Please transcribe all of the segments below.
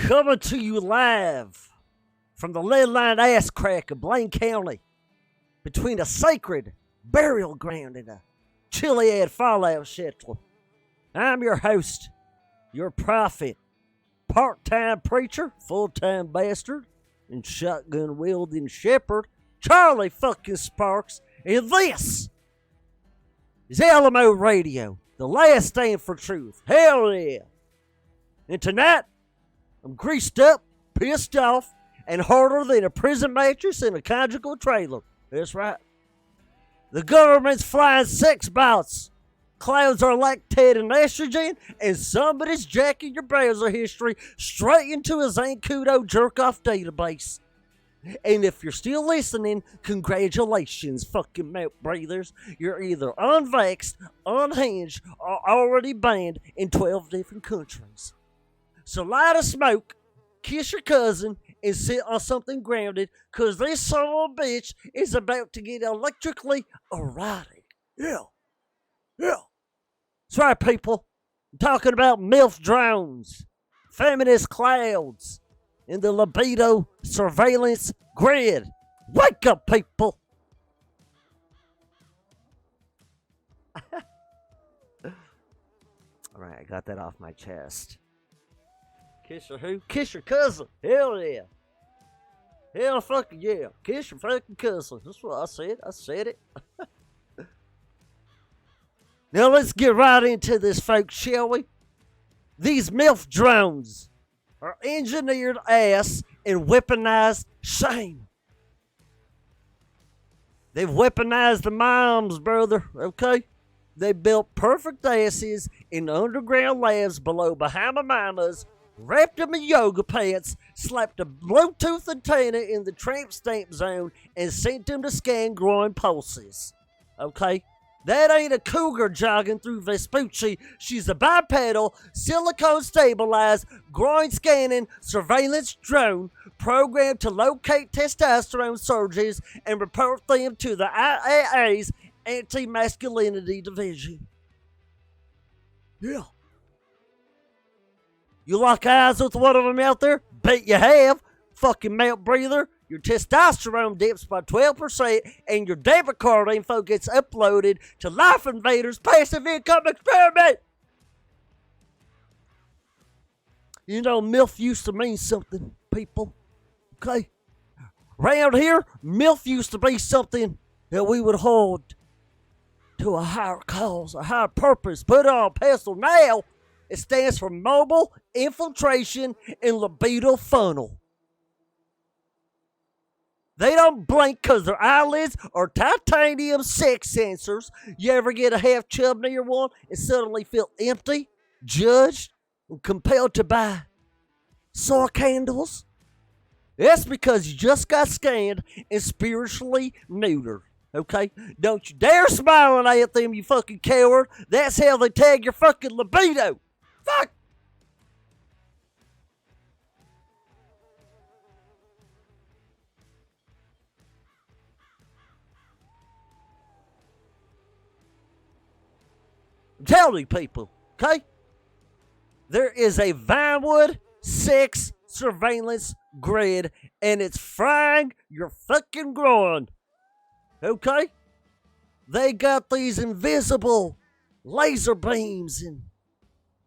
Coming to you live from the lead line ass crack of Blaine County, between a sacred burial ground and a chili-ass fallout shelter. I'm your host, your prophet, part-time preacher, full-time bastard, and shotgun-wielding shepherd, Charlie fucking Sparks, and this is Alamo Radio, the last stand for truth. Hell yeah! And tonight, I'm greased up, pissed off, and harder than a prison mattress in a conjugal trailer. That's right. The government's flying sex bots. Clouds are lactating estrogen, and somebody's jacking your browser history straight into a Zancudo jerk-off database. And if you're still listening, congratulations, fucking mouth breathers. You're either unvaxxed, unhinged, or already banned in 12 different countries. So light a smoke, kiss your cousin, and sit on something grounded, cause this son of a bitch is about to get electrically erotic. Yeah. That's right, people. I'm talking about M.I.L.F drones, feminist clouds, and the libido surveillance grid. Wake up, people. Alright, I got that off my chest. Kiss your who? Kiss your cousin. Hell yeah. Hell fucking yeah. Kiss your fucking cousin. That's what I said. I said it. Now let's get right into this, folks, shall we? These M.I.L.F drones are engineered ass and weaponized shame. They've weaponized the moms, brother, okay? They built perfect asses in underground labs below Bahama Mamas, wrapped them in yoga pants, slapped a Bluetooth antenna in the tramp stamp zone, and sent them to scan groin pulses. Okay? That ain't a cougar jogging through Vespucci. She's a bipedal, silicone-stabilized, groin-scanning surveillance drone programmed to locate testosterone surges and report them to the IAA's Anti-Masculinity Division. Yeah. You lock eyes with one of them out there? Bet you have. Fucking mouth breather. Your testosterone dips by 12% and your debit card info gets uploaded to Life Invaders' passive income experiment. You know, M.I.L.F used to mean something, people. Okay? Around here, M.I.L.F used to be something that we would hold to a higher cause, a higher purpose. Put it on a pedestal. Now, it stands for Mobile Infiltration and Libido Funnel. They don't blink because their eyelids are titanium sex sensors. You ever get a half chub near one and suddenly feel empty, judged, and compelled to buy soy candles? That's because you just got scanned and spiritually neutered. Okay? Don't you dare smiling at them, you fucking coward. That's how they tag your fucking libido. Fuck! I'm telling you, people, okay? There is a Vinewood sex surveillance grid, and it's frying your fucking groin. Okay? They got these invisible laser beams and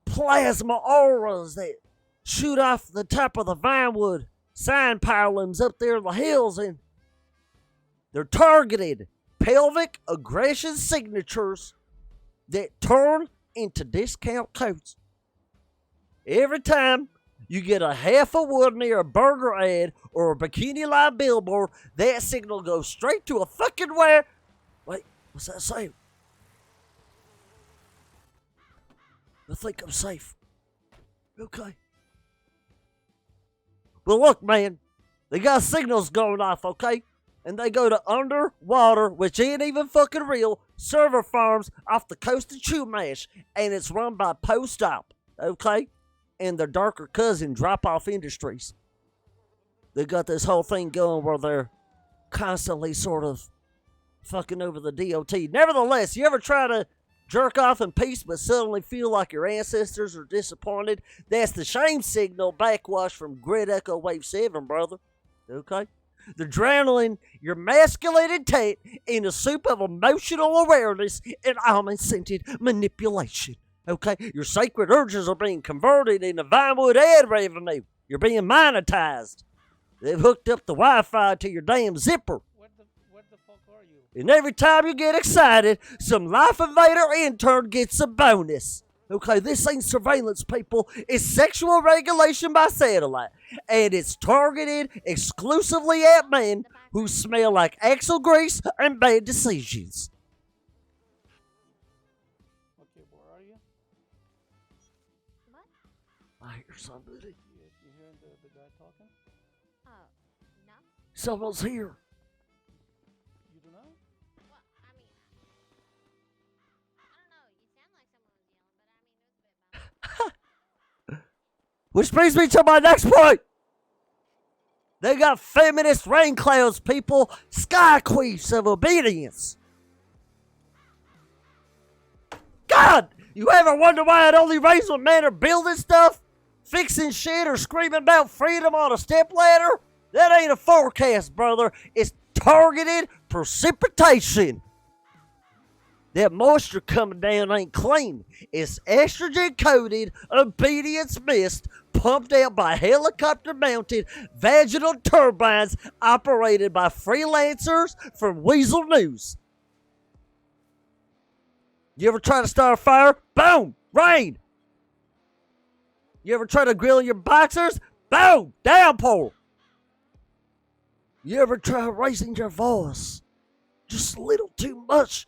plasma auras that shoot off the top of the Vinewood sign pylons up there in the hills, and they're targeted pelvic aggression signatures that turn into discount codes. Every time you get a half a wood near a burger ad or a bikini line billboard, that signal goes straight to a fucking wire. Wait, what's that say? I think I'm safe. Okay. Well, look, man, they got signals going off, okay? And they go to underwater, which ain't even fucking real, server farms off the coast of Chumash, and it's run by Post-Op, okay? And their darker cousin, Drop-Off Industries. They got this whole thing going where they're constantly sort of fucking over the DOT. Nevertheless, you ever try to Jerk off in peace but suddenly feel like your ancestors are disappointed. That's the shame signal backwash from Grid Echo Wave 7, brother. Okay? They're drowning your masculine intent in a soup of emotional awareness and almond-scented manipulation. Okay? Your sacred urges are being converted into Vinewood ad revenue. You're being monetized. They've hooked up the Wi-Fi to your damn zipper. What the fuck are you? And every time you get excited, some Life Invader intern gets a bonus. Okay, this ain't surveillance, people. It's sexual regulation by satellite. And it's targeted exclusively at men who smell like axle grease and bad decisions. Okay, where are you? What? I hear somebody. You hearing the guy talking? No. Someone's here. You do know? Well, I mean, I don't know. You sound like someone was yelling, but I mean, it was a bit much. Which brings me to my next point. They got feminist rain clouds, people. Sky queefs of obedience. God, you ever wonder why it only rains when men are building stuff? Fixing shit or screaming about freedom on a stepladder? That ain't a forecast, brother. It's targeted precipitation. That moisture coming down ain't clean. It's estrogen-coated obedience mist pumped out by helicopter-mounted vaginal turbines operated by freelancers from Weasel News. You ever try to start a fire? Boom! Rain! You ever try to grill your boxers? Boom! Downpour! You ever try raising your voice? Just a little too much.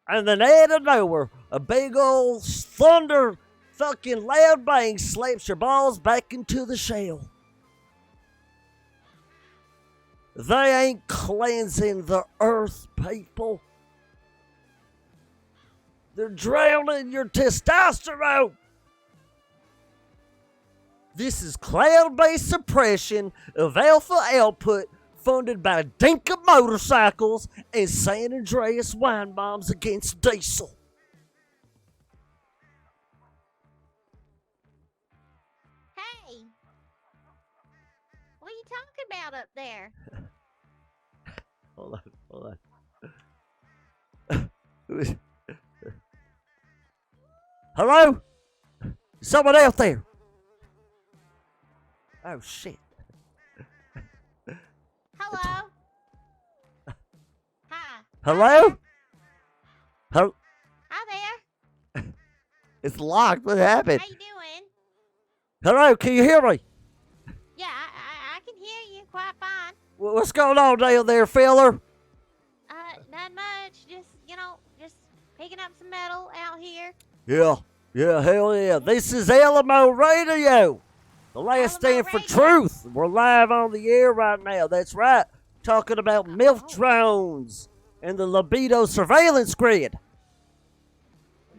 And then out of nowhere, a big old thunder fucking loud bang slaps your balls back into the shell. They ain't cleansing the earth, people. They're drowning your testosterone. This is cloud-based suppression of alpha output funded by Dinka motorcycles and San Andreas wine bombs against diesel. Hey, what are you talking about up there? Hold on. Hello? Someone out there? Oh, shit. Hello? Hi. Hello? Hi there. It's locked. What happened? How you doing? Hello, can you hear me? Yeah, I can hear you quite fine. What's going on down there, feller? Not much. Just picking up some metal out here. Yeah, hell yeah. This is Alamo Radio. The last stand for truth. We're live on the air right now. That's right. Talking about M.I.L.F drones and the libido surveillance grid.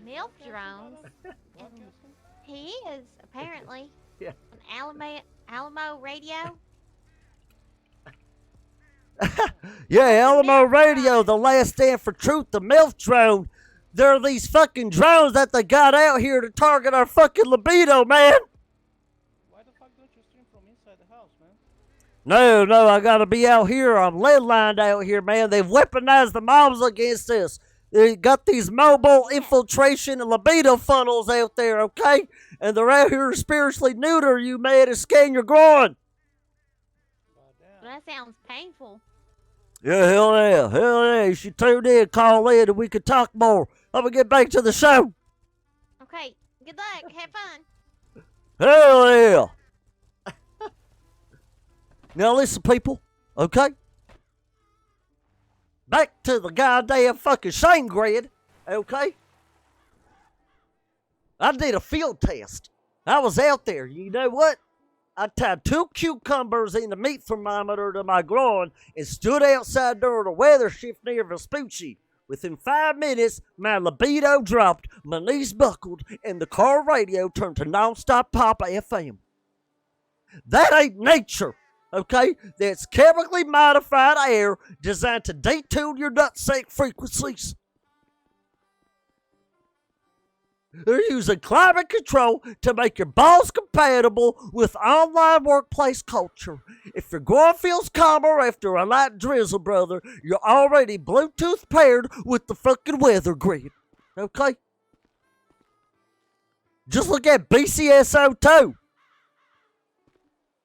M.I.L.F drones. He is apparently Yeah. on Alamo Radio. Yeah, Alamo Radio, the last stand for truth, the M.I.L.F drone. There are these fucking drones that they got out here to target our fucking libido, man. Why the fuck don't you stream from inside the house, man? No, I gotta be out here. I'm lead-lined out here, man. They've weaponized the mobs against us. They got these mobile infiltration and libido funnels out there, okay? And they're out here to spiritually neuter you, man, and scan your groin. Goddamn. That sounds painful. Yeah, hell yeah. You should tune in, call in, and we could talk more. I'm gonna get back to the show. Okay, good luck. Have fun. Hell yeah. Now listen, people, okay? Back to the goddamn fucking shame grid, okay? I did a field test. I was out there. You know what? I tied 2 cucumbers in the meat thermometer to my groin and stood outside during a weather shift near Vespucci. Within 5 minutes, my libido dropped, my knees buckled, and the car radio turned to non-stop pop FM. That ain't nature, okay? That's chemically modified air designed to detune your nutsack frequencies. They're using climate control to make your balls compatible with online workplace culture. If your groin feels calmer after a light drizzle, brother, you're already Bluetooth paired with the fucking weather grid. Okay? Just look at BCSO2.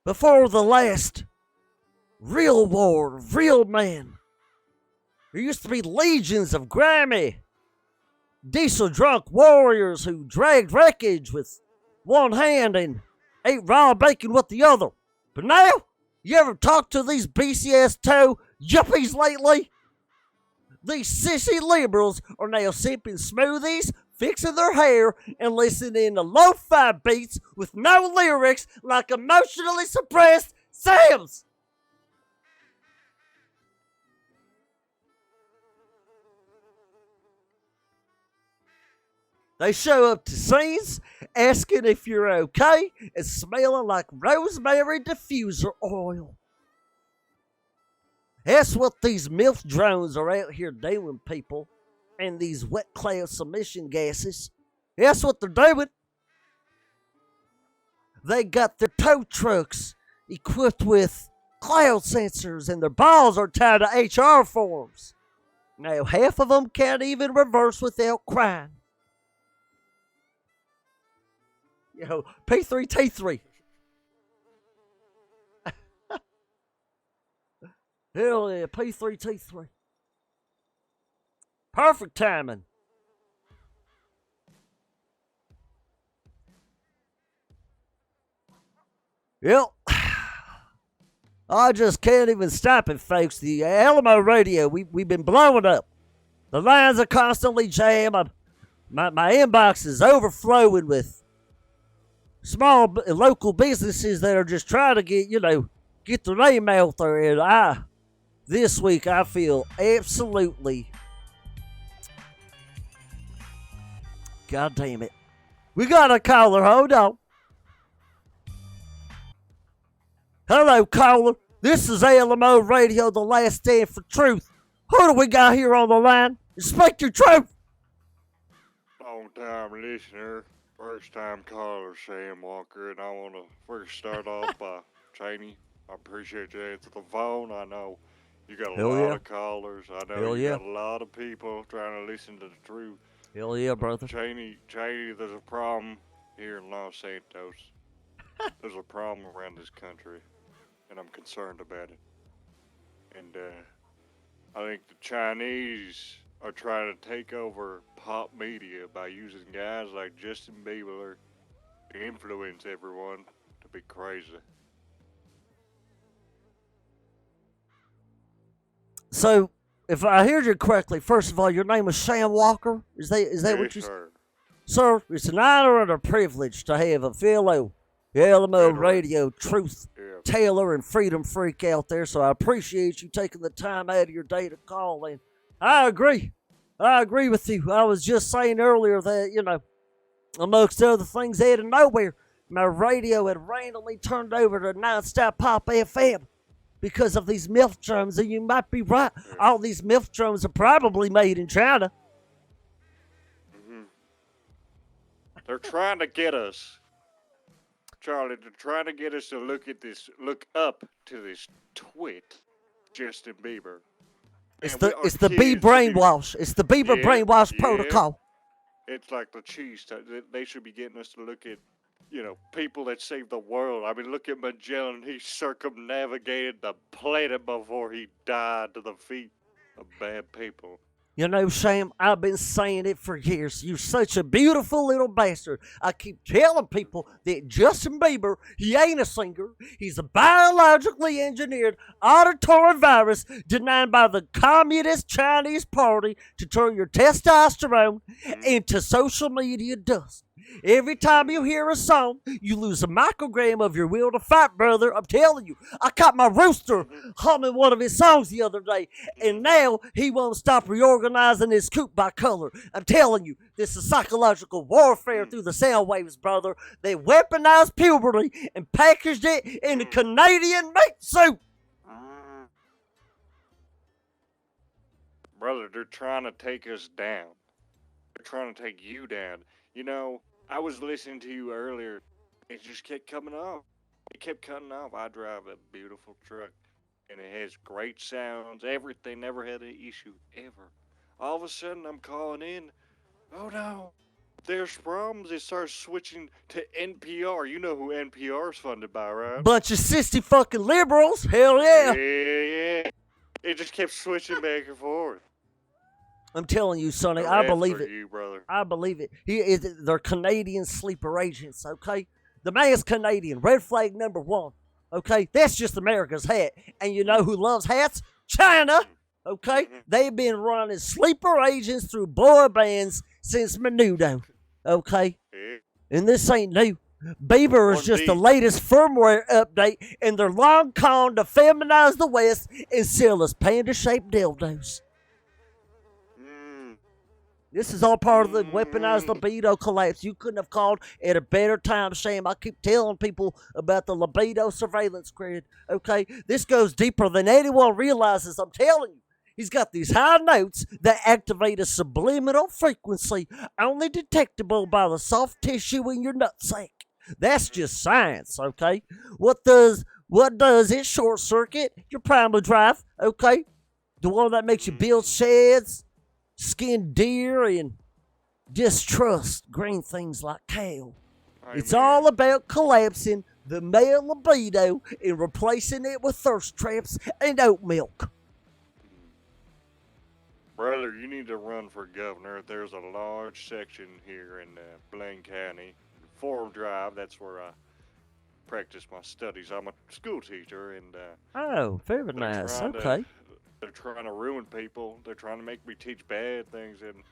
Before the last real war, real man, there used to be legions of grimy, diesel drunk warriors who dragged wreckage with one hand and ate raw bacon with the other. But now, you ever talk to these BCS2 yuppies lately? These sissy liberals are now sipping smoothies, fixing their hair, and listening to lo-fi beats with no lyrics like emotionally suppressed Sams. They show up to scenes asking if you're okay and smelling like rosemary diffuser oil. That's what these MILF drones are out here doing, people. And these wet cloud submission gases. That's what they're doing. They got their tow trucks equipped with cloud sensors and their balls are tied to HR forms. Now, half of them can't even reverse without crying. Yo, P3T3. Hell yeah, P3T3. Perfect timing. Yep. I just can't even stop it, folks. The Alamo radio, we've been blowing up. The lines are constantly jammed. My inbox is overflowing with small local businesses that are just trying to get their name out there. And this week, I feel absolutely, God damn it. We got a caller. Hold on. Hello, caller. This is Alamo Radio, the last stand for truth. Who do we got here on the line? Speak your truth. Long time listener, first time caller, Sam Walker, and I want to first start off by Cheney. I appreciate you answering the phone. I know you got a lot of callers. I know you got a lot of people trying to listen to the truth. Hell yeah, brother. Cheney, there's a problem here in Los Santos. There's a problem around this country, and I'm concerned about it. And I think the Chinese are trying to take over pop media by using guys like Justin Bieber to influence everyone to be crazy. So, if I heard you correctly, first of all, your name is Sam Walker? Is that Yes, what you sir. Sir, it's an honor and a privilege to have a fellow Alamo Radio truth teller and freedom freak out there, so I appreciate you taking the time out of your day to call in. I agree with you. I was just saying earlier that, amongst other things, out of nowhere, my radio had randomly turned over to Nonstop Pop FM because of these M.I.L.F drums, and you might be right. All these M.I.L.F drums are probably made in China. Mm-hmm. They're trying to get us, Charlie, they're trying to get us to look up to this twit, Justin Bieber. It's the Bieber brainwash. It's the Bieber brainwash protocol. It's like the cheese. They should be getting us to look at, people that saved the world. I mean, look at Magellan. He circumnavigated the planet before he died to the feet of bad people. Sam, I've been saying it for years. You're such a beautiful little bastard. I keep telling people that Justin Bieber, he ain't a singer. He's a biologically engineered auditory virus designed by the Communist Chinese Party to turn your testosterone into social media dust. Every time you hear a song, you lose a microgram of your will to fight, brother. I'm telling you. I caught my rooster humming one of his songs the other day, and now he won't stop reorganizing his coop by color. I'm telling you, this is psychological warfare through the sound waves, brother. They weaponized puberty and packaged it in a Canadian meat suit. Brother, they're trying to take us down. They're trying to take you down. You know, I was listening to you earlier. It just kept coming off. It kept cutting off. I drive a beautiful truck, and it has great sounds. Everything, never had an issue ever. All of a sudden, I'm calling in. Oh no, there's problems. It starts switching to NPR. You know who NPR is funded by, right? Bunch of sissy fucking liberals. Hell yeah. Yeah. It just kept switching back and forth. I'm telling you, Sonny, No, I that's believe for it. you, brother. I believe it. They're Canadian sleeper agents, okay? The man's Canadian. Red flag number 1. Okay? That's just America's hat. And you know who loves hats? China. Okay? They've been running sleeper agents through boy bands since Menudo. Okay? Yeah. And this ain't new. Bieber is just the latest firmware update in their long con to feminize the West and sell us panda-shaped dildos. This is all part of the weaponized libido collapse. You couldn't have called at a better time, Sam. I keep telling people about the libido surveillance grid, okay? This goes deeper than anyone realizes. I'm telling you. He's got these high notes that activate a subliminal frequency only detectable by the soft tissue in your nutsack. That's just science, okay? What does it short circuit? Your primary drive, okay? The one that makes you build sheds, skin deer, and distrust green things like kale. It's all about collapsing the male libido and replacing it with thirst traps and oat milk. Brother, you need to run for governor. There's a large section here in Blaine County. Forum Drive, that's where I practice my studies. I'm a school teacher, and oh, very nice. Okay. They're trying to ruin people. They're trying to make me teach bad things, and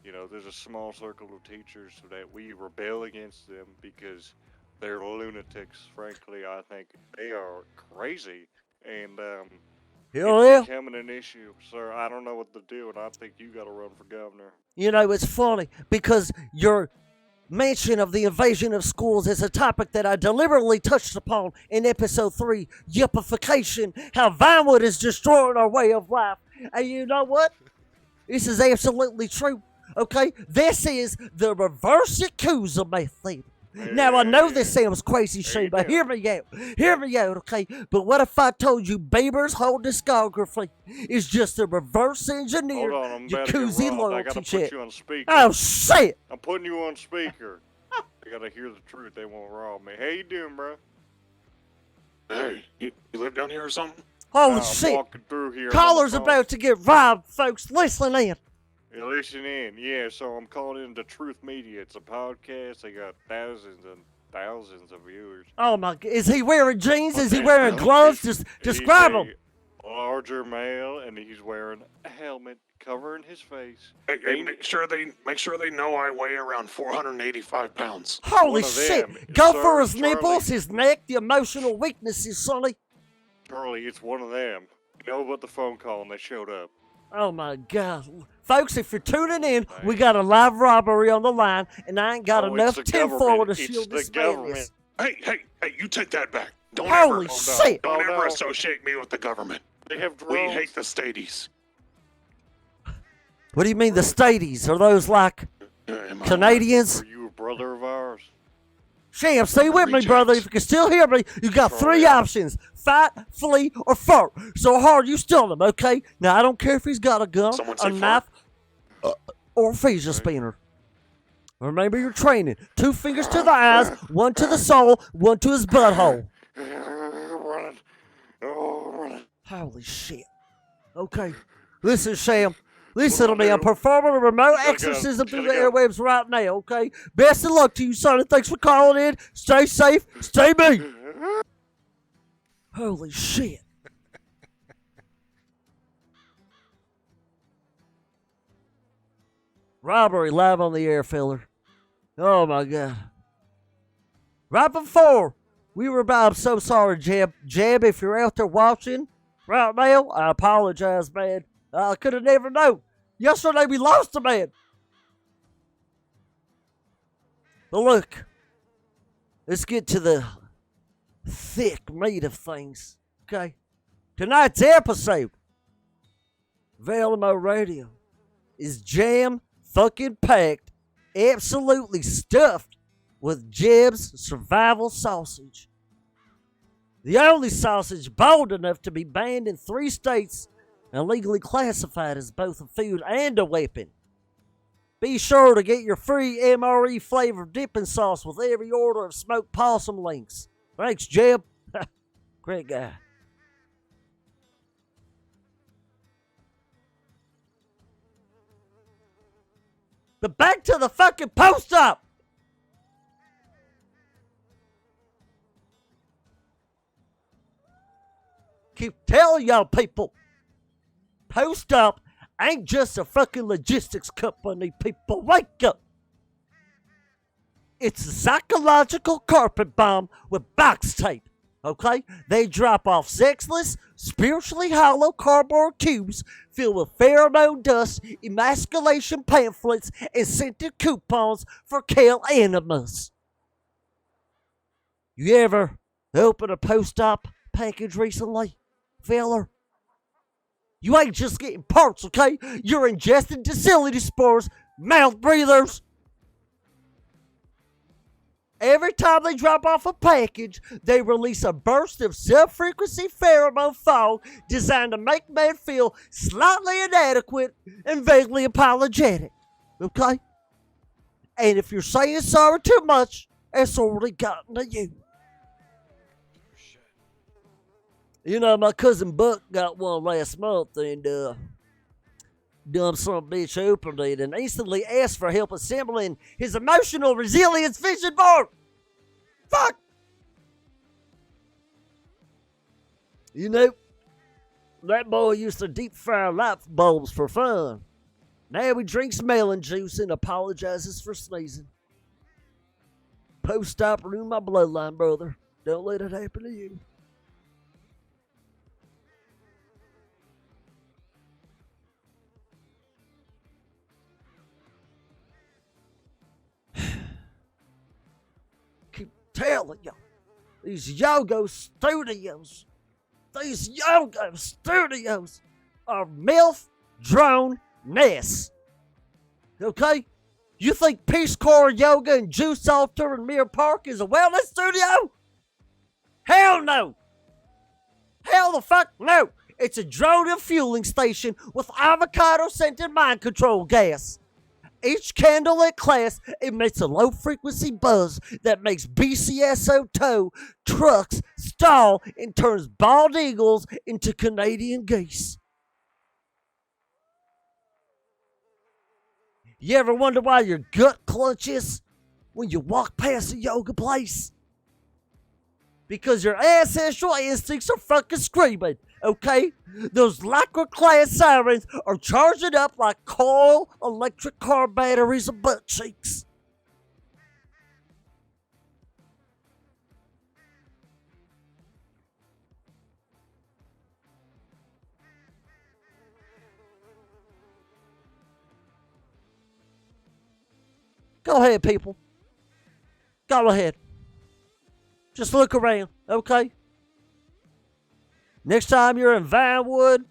you know, there's a small circle of teachers so that we rebel against them because they're lunatics. Frankly, I think they are crazy, and it's becoming an issue, sir. I don't know what to do, and I think you got to run for governor. You know, it's funny because your mention of the invasion of schools is a topic that I deliberately touched upon in episode 3, yuppification, how Vinewood is destroying our way of life. And you know what? This is absolutely true, okay? This is the reverse Yakuza method. Now, I know this sounds crazy, Shane, but hear me out. Hear me out, okay? But what if I told you Bieber's whole discography is just a reverse engineered Yakuza loyalty check? Oh, shit! I'm putting you on speaker. They gotta hear the truth. They won't rob me. How you doing, bro? Hey, you live down here or something? Holy shit! Walking through here. Caller's about to get robbed, folks. Listen in. Listen in, yeah, so I'm calling in the Truth Media. It's a podcast. They got thousands and thousands of viewers. Oh my God, is he wearing jeans? Is he wearing gloves? Just describe him. Larger male, and he's wearing a helmet covering his face. Hey, make sure they know I weigh around 485 pounds. Holy shit! Go for his nipples, his neck, the emotional weaknesses, Sonny. Charlie, it's one of them. You know about the phone call and they showed up. Oh my God. Folks, if you're tuning in, we got a live robbery on the line, and I ain't got enough tinfoil to shield this madness. Hey, you take that back. Don't Holy shit! Don't ever associate me with the government. They have drones. We hate the stadies. What do you mean the stadies? Are those like Canadians? Are you a brother of ours? Sham, stay with me, brother. If you can still hear me, you got 3 options. Fight, flee, or fart. So hard you stun him, okay? Now, I don't care if he's got a gun, a knife, or a phaser spinner. Remember your training. 2 fingers to the eyes, 1 to the soul, 1 to his butthole. Holy shit. Okay. Listen, Sham. Listen to me. I'm performing a remote exorcism through the airwaves right now, okay? Best of luck to you, son. Thanks for calling in. Stay safe. Stay me. Holy shit. Robbery live on the air, filler. Oh, my God. Right before we were about, I'm so sorry, Jeb. Jeb, if you're out there watching right now, I apologize, man. I could have never known. Yesterday we lost a man. But look, let's get to the thick meat of things, okay? Tonight's episode of Alamo Radio is jam fucking packed absolutely stuffed with Jeb's survival sausage. The only sausage bold enough to be banned in 3 states and legally classified as both a food and a weapon. Be sure to get your free MRE flavored dipping sauce with every order of smoked possum links. Thanks, Jeb. Great guy. But back to the fucking post-op. Keep telling y'all people, post-op ain't just a fucking logistics company, people. Wake up. It's a psychological carpet bomb with box tape, okay? They drop off sexless, spiritually hollow cardboard cubes filled with pheromone dust, emasculation pamphlets, and scented coupons for kale enemas. You ever open a post-op package recently, feller? You ain't just getting parts, okay? You're ingesting docility spores, mouth breathers. Every time they drop off a package, they release a burst of sub-frequency pheromone fog designed to make men feel slightly inadequate and vaguely apologetic. Okay? And if you're saying sorry too much, it's already gotten to you. You know, my cousin Buck got one last month and, dumb son of a bitch opened it and instantly asked for help assembling his emotional resilience vision board. Fuck! You know, that boy used to deep fry light bulbs for fun. Now he drinks melon juice and apologizes for sneezing. Post-op ruined my bloodline, brother. Don't let it happen to you. Telling you, these yoga studios are MILF drone nests. Okay? You think Peace Corps Yoga and Juice Altar in Mirror Park is a wellness studio? Hell no! Hell the fuck no! It's a drone refueling station with avocado-scented mind control gas. Each candlelit class emits a low-frequency buzz that makes BCSO tow trucks stall and turns bald eagles into Canadian geese. You ever wonder why your gut clenches when you walk past a yoga place? Because your ancestral instincts are fucking screaming, okay? Those lycra class sirens are charging up like coil electric car batteries and butt cheeks. Go ahead, people. Go ahead. Just look around, okay? Next time you're in Vinewood,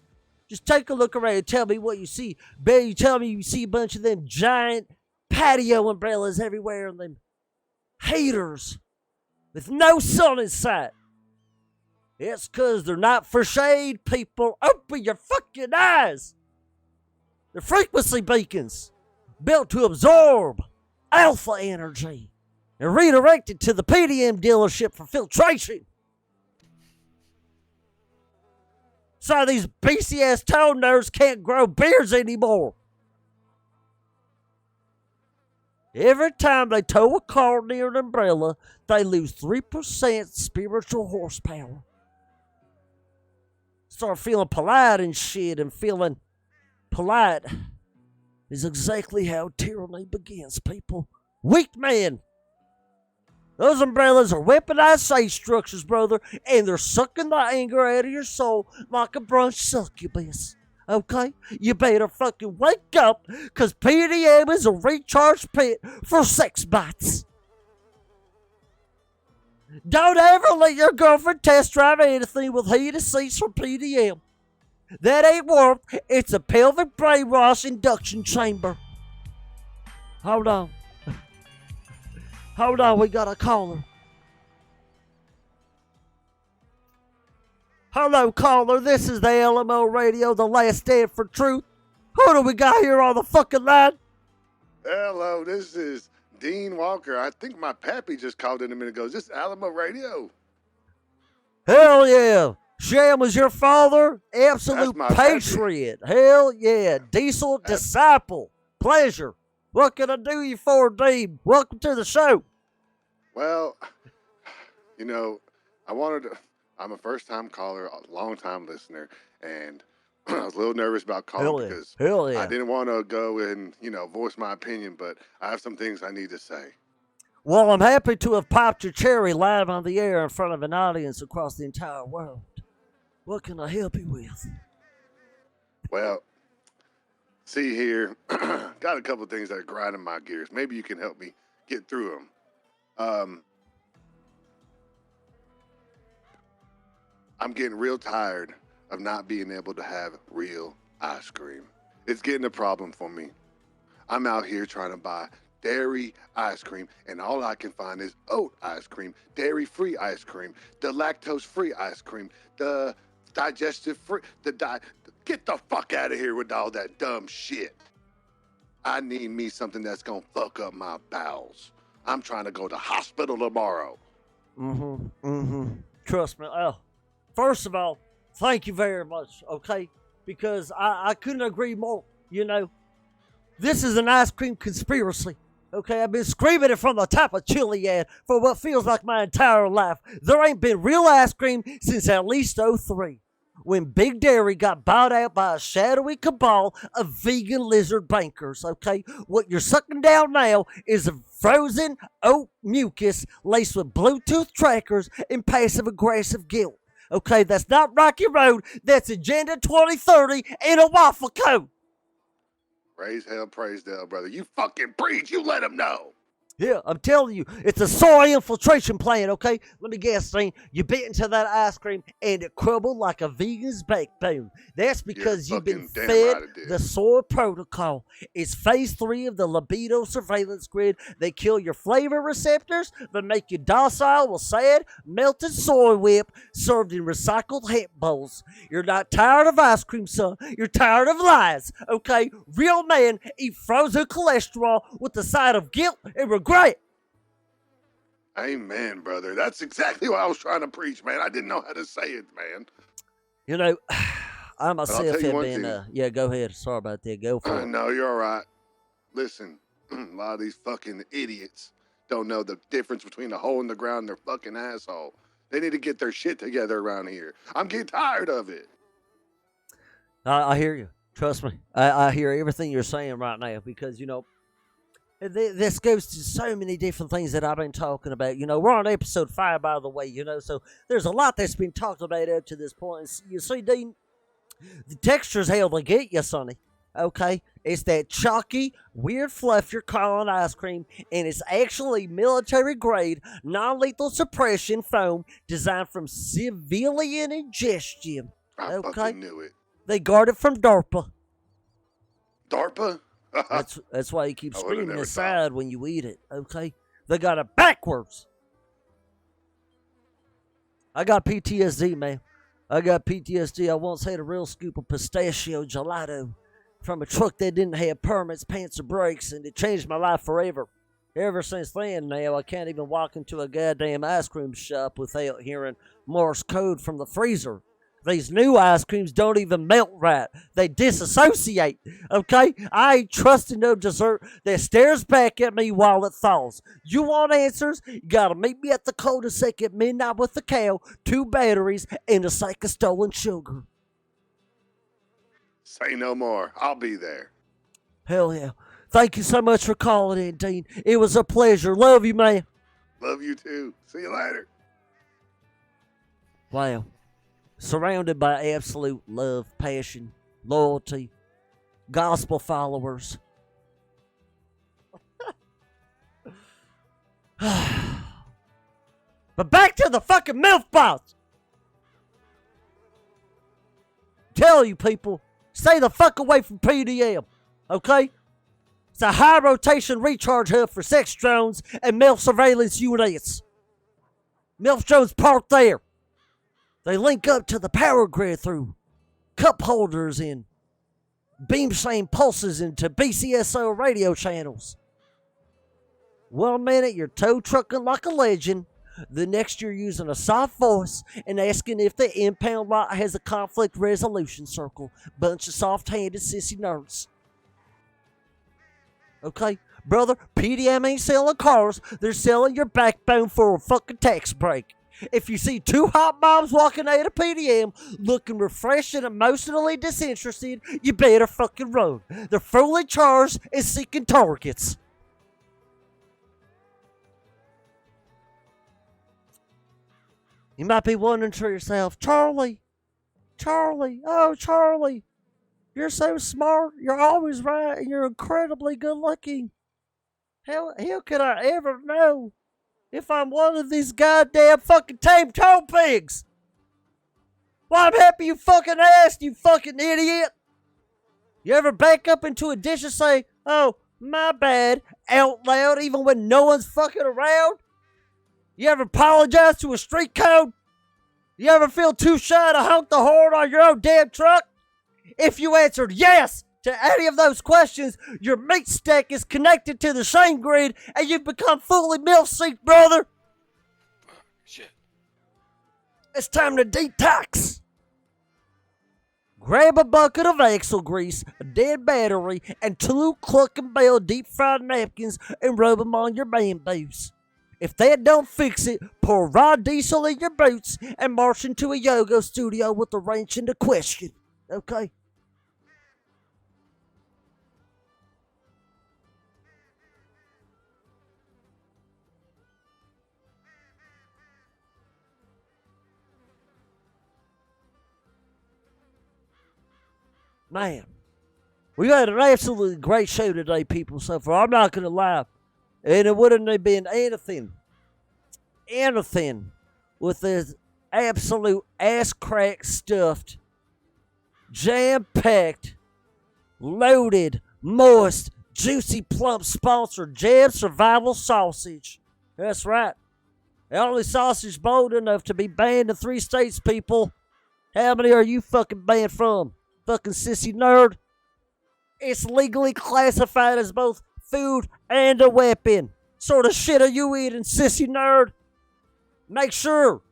just take a look around and tell me what you see. Bet you tell me you see a bunch of them giant patio umbrellas everywhere and them heaters with no sun in sight. It's because they're not for shade, people. Open your fucking eyes. They're frequency beacons built to absorb alpha energy and redirect it to the PDM dealership for filtration. So these BCS toe nerds can't grow beards anymore. Every time they tow a car near an umbrella, they lose 3% spiritual horsepower. Start feeling polite and shit, and feeling polite is exactly how tyranny begins, people. Weak man. Those umbrellas are weaponized safe structures, brother, and they're sucking the anger out of your soul like a brunch succubus. Okay? You better fucking wake up, because PDM is a recharge pit for sex bots. Don't ever let your girlfriend test drive anything with heated seats from PDM. That ain't warmth. It's a pelvic brainwash induction chamber. Hold on. Hold on, we got a caller. Hello, caller. This is the Alamo Radio, the last stand for truth. Who do we got here on the fucking line? Hello, this is Dean Walker. I think my pappy just called in a minute ago. Is this Alamo Radio? Hell yeah. Sham was your father? Absolute my patriot. Hell yeah. Diesel disciple. Pleasure. What can I do you for, Dean? Welcome to the show. Well, you know, I'm a first-time caller, a long-time listener, and I was a little nervous about calling because I didn't want to go and, voice my opinion, but I have some things I need to say. Well, I'm happy to have popped your cherry live on the air in front of an audience across the entire world. What can I help you with? Well, see here, got a couple of things that are grinding my gears. Maybe you can help me get through them. I'm getting real tired of not being able to have real ice cream. It's getting a problem for me. I'm out here trying to buy dairy ice cream, and all I can find is oat ice cream, dairy-free ice cream, the lactose-free ice cream, the digestive-free, get the fuck out of here with all that dumb shit. I need me something that's gonna fuck up my bowels. I'm trying to go to hospital tomorrow. Trust me. First of all, thank you very much, okay? Because I couldn't agree more, This is an ice cream conspiracy, okay? I've been screaming it from the top of Chiliad for what feels like my entire life. There ain't been real ice cream since at least '03, when Big Dairy got bought out by a shadowy cabal of vegan lizard bankers, okay? What you're sucking down now is a frozen oat mucus laced with Bluetooth trackers and passive-aggressive guilt. Okay, that's not Rocky Road. That's Agenda 2030 in a waffle cone. Praise hell, brother. You fucking preach. You let him know. Yeah, I'm telling you, it's a soy infiltration plan, okay? Let me guess, Dean. You bit into that ice cream and it crumbled like a vegan's backbone. That's because you've been fed the soy protocol. It's phase 3 of the libido surveillance grid. They kill your flavor receptors. They make you docile with sad, melted soy whip served in recycled hemp bowls. You're not tired of ice cream, son. You're tired of lies, okay? Real men eat frozen cholesterol with the side of guilt and regret. Amen, brother. That's exactly what I was trying to preach, man. I didn't know how to say it, man. I myself have been, yeah, go ahead. Sorry about that. Go for it. No, you're all right. Listen, a lot of these fucking idiots don't know the difference between a hole in the ground and their fucking asshole. They need to get their shit together around here. I'm getting tired of it. I hear you. Trust me. I hear everything you're saying right now because, this goes to so many different things that I've been talking about. We're on episode 5, by the way, so there's a lot that's been talked about up to this point. You see, Dean, the texture's hell to get you, sonny, okay? It's that chalky, weird fluff you're calling ice cream, and it's actually military-grade, non-lethal suppression foam designed from civilian ingestion, I fucking knew it. They guard it from DARPA. DARPA? That's why you keep screaming aside when you eat it, okay? They got it backwards. I got PTSD, man. I got PTSD. I once had a real scoop of pistachio gelato from a truck that didn't have permits, pants, or brakes, and it changed my life forever. Ever since then, now, I can't even walk into a goddamn ice cream shop without hearing Morse code from the freezer. These new ice creams don't even melt right. They disassociate, okay? I ain't trusting no dessert that stares back at me while it thaws. You want answers? You gotta meet me at the cul-de-sac at midnight with the cow, 2 batteries, and a sack of stolen sugar. Say no more. I'll be there. Hell yeah. Thank you so much for calling in, Dean. It was a pleasure. Love you, man. Love you too. See you later. Wow. Surrounded by absolute love, passion, loyalty, gospel followers. But back to the fucking M.I.L.F bots. Tell you people, stay the fuck away from PDM, okay? It's a high rotation recharge hub for sex drones and MILF surveillance units. MILF drones parked there. They link up to the power grid through cup holders and beam same pulses into BCSO radio channels. 1 minute you're tow trucking like a legend. The next you're using a soft voice and asking if the impound lot has a conflict resolution circle. Bunch of soft-handed sissy nerds. Okay, brother, PDM ain't selling cars. They're selling your backbone for a fucking tax break. If you see two hot moms walking out of PDM looking refreshed and emotionally disinterested, you better fucking run. They're fully charged and seeking targets. You might be wondering to yourself, Charlie, oh Charlie, you're so smart, you're always right, and you're incredibly good looking. How could I ever know if I'm one of these goddamn fucking tame toe pigs? Well, I'm happy you fucking asked, you fucking idiot. You ever back up into a dish and say, oh, my bad, out loud, even when no one's fucking around? You ever apologize to a street code? You ever feel too shy to honk the horn on your own damn truck? If you answered yes to any of those questions, your meat stack is connected to the shame grid and you've become fully MILF-synced, brother. Shit. It's time to detox. Grab a bucket of axle grease, a dead battery, and 2 Cluck and Bell deep-fried napkins and rub them on your bamboos. If that don't fix it, pour raw diesel in your boots and march into a yoga studio with a wrench into question. Okay? Man, we had an absolutely great show today, people, so far. I'm not going to lie. And it wouldn't have been anything with this absolute ass-crack stuffed, jam-packed, loaded, moist, juicy, plump sponsored Jam Survival Sausage. That's right. The only sausage bold enough to be banned in 3 states, people. How many are you fucking banned from? Fucking sissy nerd. It's legally classified as both food and a weapon. Sort of shit are you eating, sissy nerd? Make sure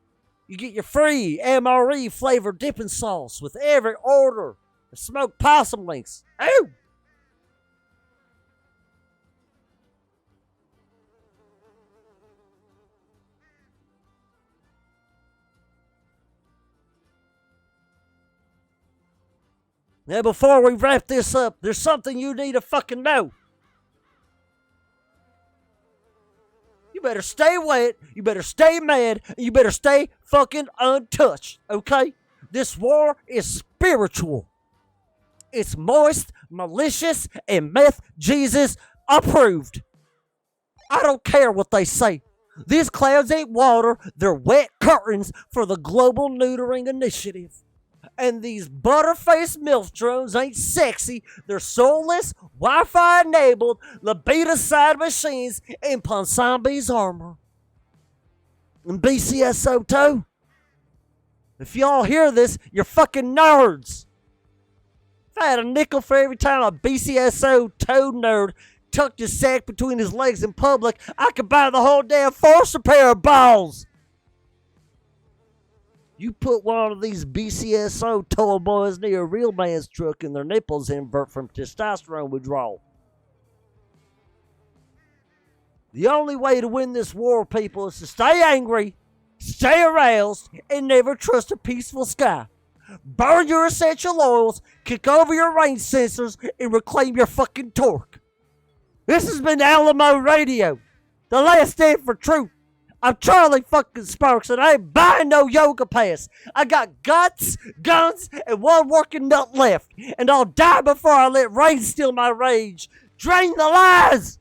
you get your free MRE flavored dipping sauce with every order of smoked possum links. Ooh! Now, before we wrap this up, there's something you need to fucking know. You better stay wet, you better stay mad, and you better stay fucking untouched, okay? This war is spiritual. It's moist, malicious, and meth Jesus approved. I don't care what they say. These clouds ain't water, they're wet curtains for the global neutering initiative. And these butterface MILF drones ain't sexy. They're soulless, Wi-Fi enabled, libido-side machines in Ponsambi's armor. And BCSO too. If y'all hear this, you're fucking nerds. If I had a nickel for every time a BCSO toad nerd tucked his sack between his legs in public, I could buy the whole damn force a pair of balls. You put one of these BCSO toy boys near a real man's truck and their nipples invert from testosterone withdrawal. The only way to win this war, people, is to stay angry, stay aroused, and never trust a peaceful sky. Burn your essential oils, kick over your range sensors, and reclaim your fucking torque. This has been Alamo Radio, the last stand for truth. I'm Charlie fucking Sparks, and I ain't buying no yoga pass. I got guts, guns, and one working nut left. And I'll die before I let rain steal my rage. Drain the lies!